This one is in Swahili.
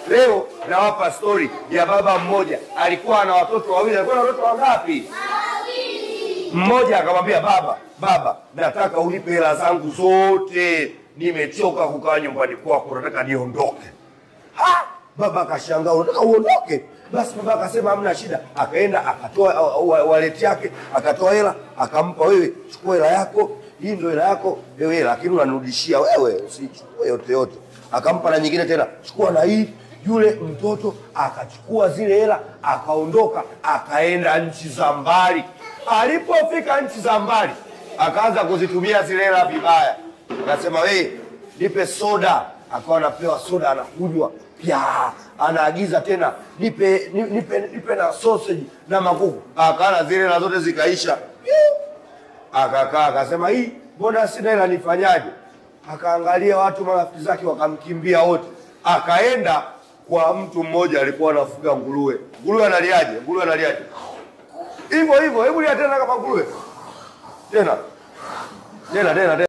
Leo nawapa story ya baba mmoja, alikuwa na watoto wawili. Alikuwa na watoto wangapi? Mmoja akamwambia baba, nataka unipe hela zangu zote, nimechoka kukaa nyumbani kwako, nataka niondoke. Baba akashangaa, unataka uondoke? Basi baba akasema hamna shida. Akaenda akatoa wallet yake, akatoa hela, akampa, wewe chukua hela yako, hii ndio hela yako wewe, lakini unanirudishia wewe, usichukue yote. Akampa na nyingine tena, chukua na hii. Yule mtoto akachukua zile hela, akaondoka, akaenda nchi za mbali. Alipofika nchi za mbali, akaanza kuzitumia zile hela vibaya. Akasema, wewe nipe soda. Akawa anapewa soda, anakunywa. Pia anaagiza tena, nipe na sausage na makuku. Akala zile hela zote zikaisha. Akakaa akasema, hii mbona sina hela, nifanyaje? Akaangalia watu marafiki zake wakamkimbia wote. Akaenda kwa mtu mmoja alikuwa anafuga nguruwe. Nguruwe analiaje? Hivyo. Hebu lia tena kama nguruwe. Tena.